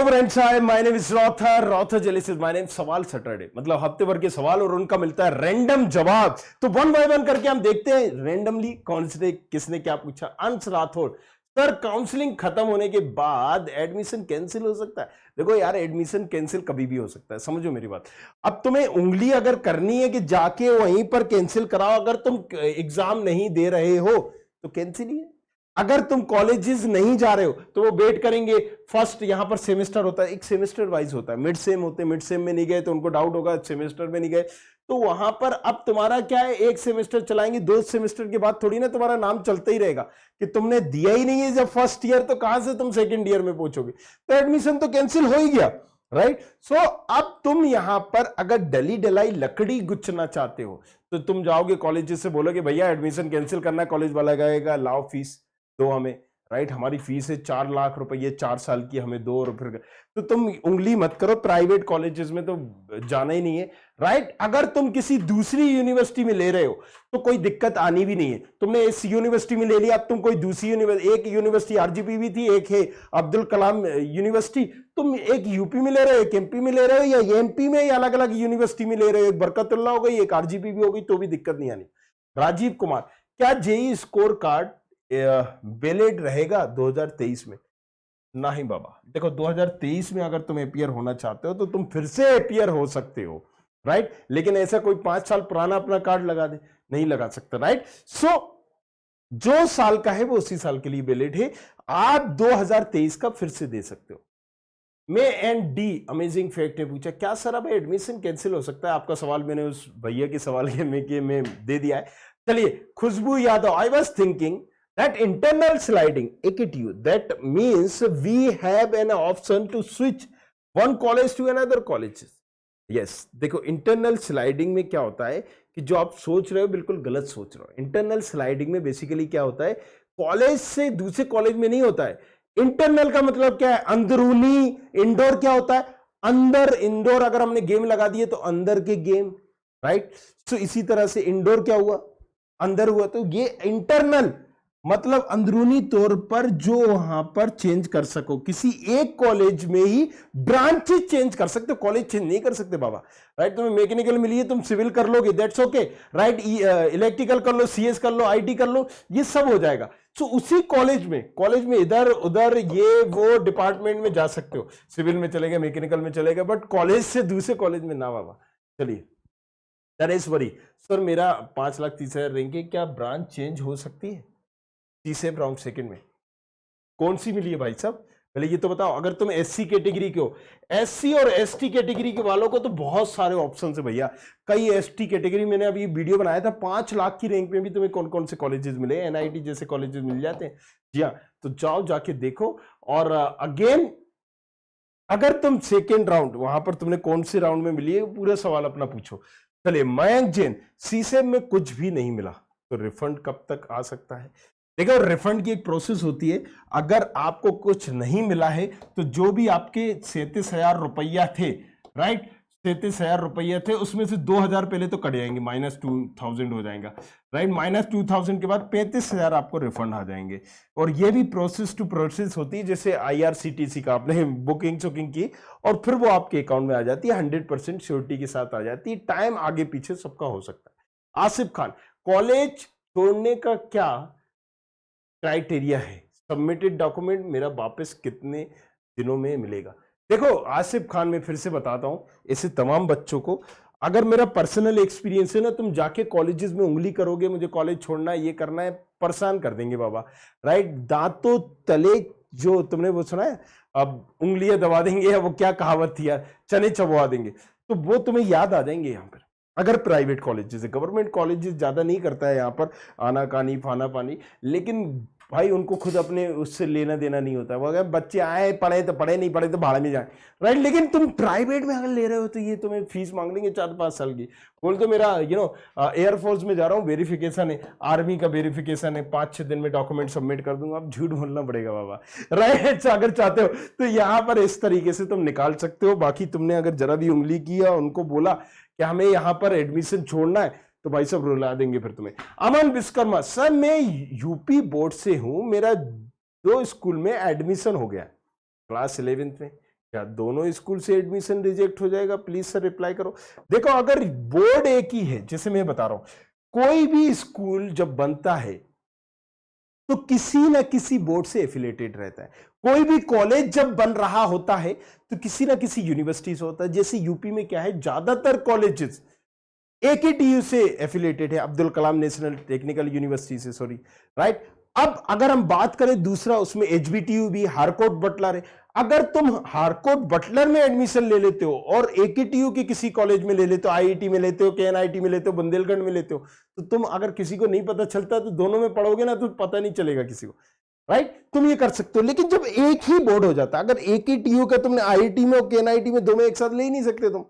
Friends, hi, my name is रॉथर जेलिस is my name. सवाल सैटरडे मतलब हफ्ते भर के सवाल और उनका मिलता है रैंडम जवाब। तो वन बाय वन करके हम देखते हैं रैंडमली कौन से किसने क्या पूछा। अंश राठौर, सर काउंसलिंग खत्म होने के बाद एडमिशन कैंसिल हो सकता है? देखो यार, एडमिशन कैंसिल कभी भी हो सकता है, समझो मेरी बात। अब तुम्हें उंगली अगर करनी है कि जाके वहीं पर कैंसिल कराओ, अगर तुम एग्जाम नहीं दे रहे हो तो कैंसिल ही है। अगर तुम कॉलेजेस नहीं जा रहे हो तो वो वेट करेंगे। फर्स्ट यहां पर सेमेस्टर होता है, एक सेमेस्टर वाइज होता है, मिड सेम होते हैं, मिड सेम में नहीं गए तो उनको डाउट होगा, सेमेस्टर में नहीं गए तो वहां पर अब तुम्हारा क्या है, एक सेमेस्टर चलाएंगे, दो सेमेस्टर के बाद थोड़ी ना तुम्हारा नाम चलता ही रहेगा कि तुमने दिया ही नहीं है जब फर्स्ट ईयर, तो कहां से तुम सेकेंड ईयर में पहुंचोगे? तो एडमिशन तो कैंसिल हो ही गया, राइट। सो अब तुम यहां पर अगर डली डलाई लकड़ी गुच्छना चाहते हो तो तुम जाओगे कॉलेज से बोलोगे भैया एडमिशन कैंसिल करना है, कॉलेज वाला कहेगा लाओ फीस दो हमें, राइट, हमारी फीस है 4 लाख रुपए 4 साल की, हमें दो। और फिर तो तुम उंगली मत करो, प्राइवेट कॉलेजेस में तो जाना ही नहीं है, राइट। अगर तुम किसी दूसरी यूनिवर्सिटी में ले रहे हो तो कोई दिक्कत आनी भी नहीं है। तुमने इस यूनिवर्सिटी में ले लिया, अब तुम कोई दूसरी यूनिवर्सिटी, एक यूनिवर्सिटी आरजीपीवी थी, एक है अब्दुल कलाम यूनिवर्सिटी, तुम एक यूपी में ले रहे हो, एक एमपी में ले रहे हो, या एमपी में या अलग अलग यूनिवर्सिटी में ले रहे हो, एक बरकतुल्लाह हो गई, एक आरजीपीवी हो गई, तो भी दिक्कत नहीं आनी। राजीव कुमार, क्या जेई स्कोर कार्ड वैलिड रहेगा 2023 में? नहीं बाबा, देखो 2023 में अगर तुम एपियर होना चाहते हो तो तुम फिर से एपियर हो सकते हो, राइट, लेकिन ऐसा कोई 5 साल पुराना अपना कार्ड लगा दे, नहीं लगा सकता, राइट। सो जो साल का है वो उसी साल के लिए वैलिड है, आप 2023 का फिर से दे सकते हो। मे एंड डी अमेजिंग फैक्ट ने पूछा, क्या सर अब एडमिशन कैंसिल हो सकता है? आपका सवाल मैंने उस भैया के सवाल के में दे दिया है। चलिए, Khushbu Yadav, I was thinking that internal sliding AKTU, that means we have an option to switch one college to another colleges. yes, देखो इंटरनल स्लाइडिंग में क्या होता है कि जो आप सोच रहे हो बिल्कुल गलत सोच रहे हो। इंटरनल स्लाइडिंग में बेसिकली क्या होता है, कॉलेज से दूसरे कॉलेज में नहीं होता है। इंटरनल का मतलब क्या है, अंदरूनी। इंडोर क्या होता है, अंदर। इंडोर अगर हमने गेम लगा दिए तो अंदर के गेम, राइट। तो इसी तरह से इंडोर क्या हुआ, अंदर हुआ। तो ये इंटरनल मतलब अंदरूनी तौर पर जो वहां पर चेंज कर सको, किसी एक कॉलेज में ही ब्रांचेस चेंज कर सकते हो, कॉलेज चेंज नहीं कर सकते बाबा, राइट। तुम्हें मैकेनिकल मिली है, तुम सिविल कर लोगे, दैट्स ओके, राइट। इलेक्ट्रिकल कर लो, सीएस कर लो, आईटी कर लो, ये सब हो जाएगा। सो उसी कॉलेज में इधर उधर ये वो डिपार्टमेंट में जा सकते हो, सिविल में चलेगा, मैकेनिकल में चलेगा, बट कॉलेज से दूसरे कॉलेज में ना बाबा। चलिए, नरेश्वरी, सर मेरा 5,30,000 रैंक है, क्या ब्रांच चेंज हो सकती है? तीसरे राउंड सेकंड में कौन सी मिली है भाई साहब, पहले ये तो बताओ। अगर तुम एससी कैटेगरी के हो, एससी और एसटी कैटेगरी के वालों को तो बहुत सारे ऑप्शन है भैया। कई एसटी कैटेगरी, मैंने अभी वीडियो बनाया था, 5 लाख की रैंक में भी तुम्हें कौन कौन से कॉलेजेस मिले, एनआईटी जैसे कॉलेजेस मिल जाते हैं। जी हाँ, तो जाओ जाके देखो। और अगेन, अगर तुम सेकेंड राउंड, वहां पर तुमने कौन से राउंड में मिली है, पूरा सवाल अपना पूछो। चलिए, मयंक जैन, सीसेम में कुछ भी नहीं मिला तो रिफंड कब तक आ सकता है? देखो, रिफंड की एक प्रोसेस होती है। अगर आपको कुछ नहीं मिला है तो जो भी आपके 37,000 रुपया थे, राइट, 37,000 रुपया थे, उसमें से 2,000 पहले तो कट जाएंगे, -2,000 हो जाएगा, राइट। -2,000 के बाद 35,000 आपको रिफंड आ जाएंगे। और ये भी प्रोसेस टू प्रोसेस होती है, जैसे IRCTC का आपने बुकिंग चुकिंग की और फिर वो आपके अकाउंट में आ जाती है, 100% श्योरिटी के साथ आ जाती है। टाइम आगे पीछे सबका हो सकता है। आसिफ खान, कॉलेज छोड़ने का क्या क्राइटेरिया है? सबमिटेड डॉक्यूमेंट मेरा वापस कितने दिनों में मिलेगा? देखो आसिफ खान, मैं फिर से बताता हूं ऐसे तमाम बच्चों को, अगर मेरा पर्सनल एक्सपीरियंस है ना, तुम जाके कॉलेजेस में उंगली करोगे मुझे कॉलेज छोड़ना है, ये करना है, परेशान कर देंगे बाबा, राइट। दांतों तले, जो तुमने वो सुना है, अब उंगलियां दबा देंगे, या वो क्या कहावत थी यार, चने चबवा देंगे, तो वो तुम्हें याद आ जाएंगे यहाँ पर। अगर प्राइवेट कॉलेजेस है, गवर्नमेंट कॉलेजेस ज्यादा नहीं करता है यहाँ पर आना कानी फाना पानी, लेकिन भाई उनको खुद अपने उससे लेना देना नहीं होता। वो अगर बच्चे आए, पढ़े तो पढ़े, नहीं पढ़े तो भाड़ में जाए, राइट। लेकिन तुम प्राइवेट में अगर ले रहे हो तो ये तुम्हें फीस मांग लेंगे 4-5 साल की। बोल तो मेरा एयरफोर्स में जा रहा हूँ, वेरिफिकेशन है, आर्मी का वेरिफिकेशन है, 5-6 दिन में डॉक्यूमेंट सबमिट कर दूंगा। अब झूठ बोलना पड़ेगा बाबा, राइट। अगर चाहते हो तो यहाँ पर इस तरीके से तुम निकाल सकते हो। बाकी तुमने अगर जरा भी उंगली की और उनको बोला कि हमें यहाँ पर एडमिशन छोड़ना है तो भाई सब रुला देंगे फिर तुम्हें। अमन विश्वकर्मा, सर मैं यूपी बोर्ड से हूं, मेरा 2 स्कूल में एडमिशन हो गया, क्लास 11th में, क्या दोनों स्कूल से एडमिशन रिजेक्ट हो जाएगा? प्लीज सर रिप्लाई करो। देखो अगर बोर्ड एक ही है, जैसे मैं बता रहा हूं, कोई भी स्कूल जब बनता है तो किसी ना किसी बोर्ड से एफिलेटेड रहता है। कोई भी कॉलेज जब बन रहा होता है तो किसी ना किसी यूनिवर्सिटी से होता है। जैसे यूपी में क्या है, ज्यादातर कॉलेजेस एकेटीयू से एफिलेटेड है, Abdul Kalam national technical university से, सॉरी, राइट। अब अगर हम बात करें दूसरा, उसमें एचबीटीयू भी, हारकोट बटलर है। अगर तुम हारकोट बटलर में एडमिशन ले लेते हो और एकेटीयू के किसी कॉलेज में ले लेते हो, आईआईटी में लेते हो, केएनआईटी में लेते हो, बुंदेलखंड में लेते हो, तो तुम अगर किसी को नहीं पता चलता तो दोनों में पढ़ोगे ना, तो पता नहीं चलेगा किसी को, राइट। तुम ये कर सकते हो। लेकिन जब एक ही बोर्ड हो जाता है, अगर एकेटीयू का तुमने आईआईटी में और केएनआईटी में, दो में एक साथ ले ही नहीं सकते तुम,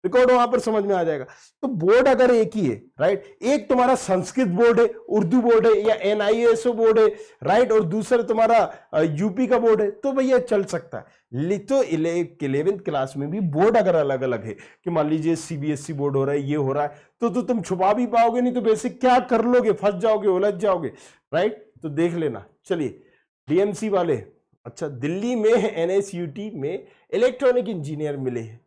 रिकॉर्ड वहां पर समझ में आ जाएगा। तो बोर्ड अगर एक ही है, राइट, एक तुम्हारा संस्कृत बोर्ड है, उर्दू बोर्ड है, या एनआईएसओ बोर्ड है, राइट, और दूसरा तुम्हारा यूपी का बोर्ड है, तो भैया चल सकता है। तो 11th क्लास में भी बोर्ड अगर अलग अलग है, कि मान लीजिए सीबीएसई बोर्ड हो रहा है, ये हो रहा है, तो तुम छुपा भी पाओगे नहीं, तो बेसिक क्या कर लोगे, फंस जाओगे, उलझ जाओगे, राइट। तो देख लेना। चलिए डीएमसी वाले, अच्छा, दिल्ली में एनएसयूटी में इलेक्ट्रॉनिक इंजीनियर मिले हैं,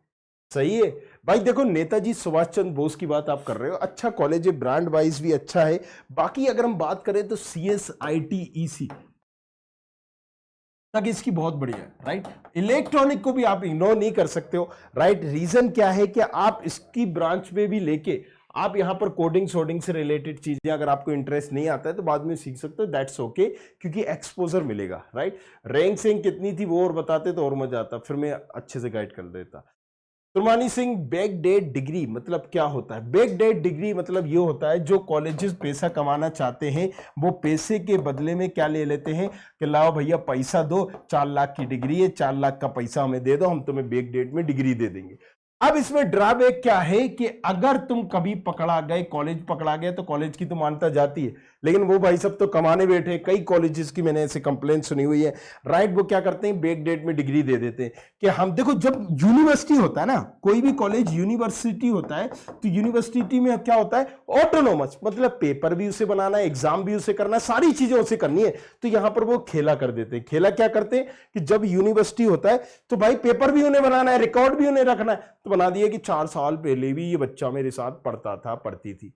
सही है भाई। देखो नेताजी सुभाष चंद्र बोस की बात आप कर रहे हो, अच्छा कॉलेज है, ब्रांड वाइज भी अच्छा है। बाकी अगर हम बात करें तो CSIT-EC तक इसकी बहुत बढ़िया है, राइट। इलेक्ट्रॉनिक को भी आप इग्नोर नहीं कर सकते हो, राइट। रीजन क्या है कि आप इसकी ब्रांच में भी लेके आप यहां पर कोडिंग शोडिंग से रिलेटेड चीजें अगर आपको इंटरेस्ट नहीं आता है तो बाद में सीख सकते हो, दैट्स ओके, क्योंकि एक्सपोजर मिलेगा, राइट। रैंक सिंह कितनी थी वो और बताते तो और मजा आता, फिर मैं अच्छे से गाइड कर देता। तुर्मानी सिंह, बैक डेट डिग्री मतलब क्या होता है? बैक डेट डिग्री मतलब ये होता है, जो कॉलेजेस पैसा कमाना चाहते हैं वो पैसे के बदले में क्या ले लेते हैं कि लाओ भैया पैसा दो, 4 लाख की डिग्री है, 4 लाख का पैसा हमें दे दो, हम तुम्हें बैक डेट में डिग्री दे देंगे। अब इसमें ड्रॉबैक क्या है कि अगर तुम कभी पकड़ा गए, कॉलेज पकड़ा गया, तो कॉलेज की तो मान्यता जाती है, लेकिन वो भाई सब तो कमाने बैठे। कई कॉलेजेस की मैंने ऐसे कंप्लेंट सुनी हुई है, राइट। वो क्या करते हैं, बैक डेट में डिग्री दे देते हैं कि हम, देखो जब यूनिवर्सिटी होता है ना, कोई भी कॉलेज यूनिवर्सिटी होता है, तो यूनिवर्सिटी में क्या होता है, ऑटोनोमस, मतलब पेपर भी उसे बनाना है, एग्जाम भी उसे करना है, सारी चीजें उसे करनी है। तो यहां पर वो खेला कर देते हैं। खेला क्या करते हैं कि जब यूनिवर्सिटी होता है तो भाई पेपर भी उन्हें बनाना है, रिकॉर्ड भी उन्हें रखना है, तो बना दिया कि 4 साल पहले भी ये बच्चा मेरे साथ पढ़ता था, पढ़ती थी।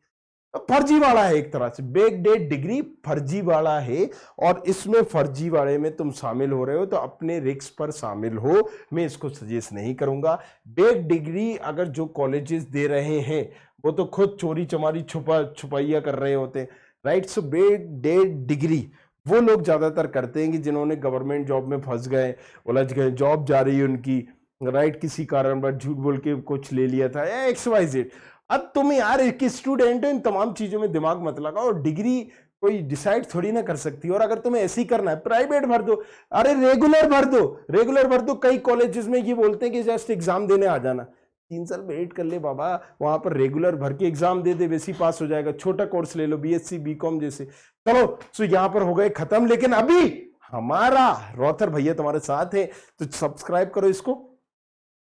फर्जी वाला है एक तरह से, बैक डेट डिग्री फर्जी वाला है। और इसमें फर्जी वाले में तुम शामिल हो रहे हो तो अपने रिस्क पर शामिल हो, मैं इसको सजेस्ट नहीं करूंगा। बैक डिग्री अगर जो कॉलेजेस दे रहे हैं वो तो खुद चोरी चमारी छुपाइया कर रहे होते हैं, right. So back date degree वो लोग ज्यादातर करते हैं कि जिन्होंने गवर्नमेंट जॉब में फंस गए, उलझ गए, जॉब जा रही है उनकी, राइट, किसी कारण पर झूठ बोल के कुछ ले लिया था, XYZ। अब तुम यार एक स्टूडेंट हो, इन तमाम चीजों में दिमाग मत लगाओ। डिग्री कोई डिसाइड थोड़ी ना कर सकती, और अगर तुम्हें ऐसे ही करना है प्राइवेट भर दो, अरे रेगुलर भर दो, रेगुलर भर दो। कई कॉलेजेस में ये बोलते हैं कि जस्ट एग्जाम देने आ जाना, 3 साल वेट कर ले बाबा, वहां पर रेगुलर भर के एग्जाम दे दे, वैसे ही पास हो जाएगा। छोटा कोर्स ले लो, BSc BCom जैसे। चलो सो यहां पर हो गए खत्म, लेकिन अभी हमारा रॉथर भैया तुम्हारे साथ है, तो सब्सक्राइब करो इसको,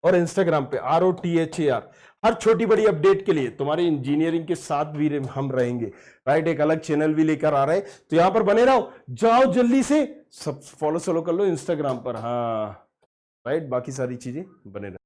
और इंस्टाग्राम पे ROTHAR, हर छोटी बड़ी अपडेट के लिए तुम्हारे इंजीनियरिंग के साथ भी हम रहेंगे, राइट। एक अलग चैनल भी लेकर आ रहे हैं, तो यहां पर बने रहो। जाओ जल्दी से सब फॉलो कर लो इंस्टाग्राम पर, हाँ, राइट। बाकी सारी चीजें बने रहो।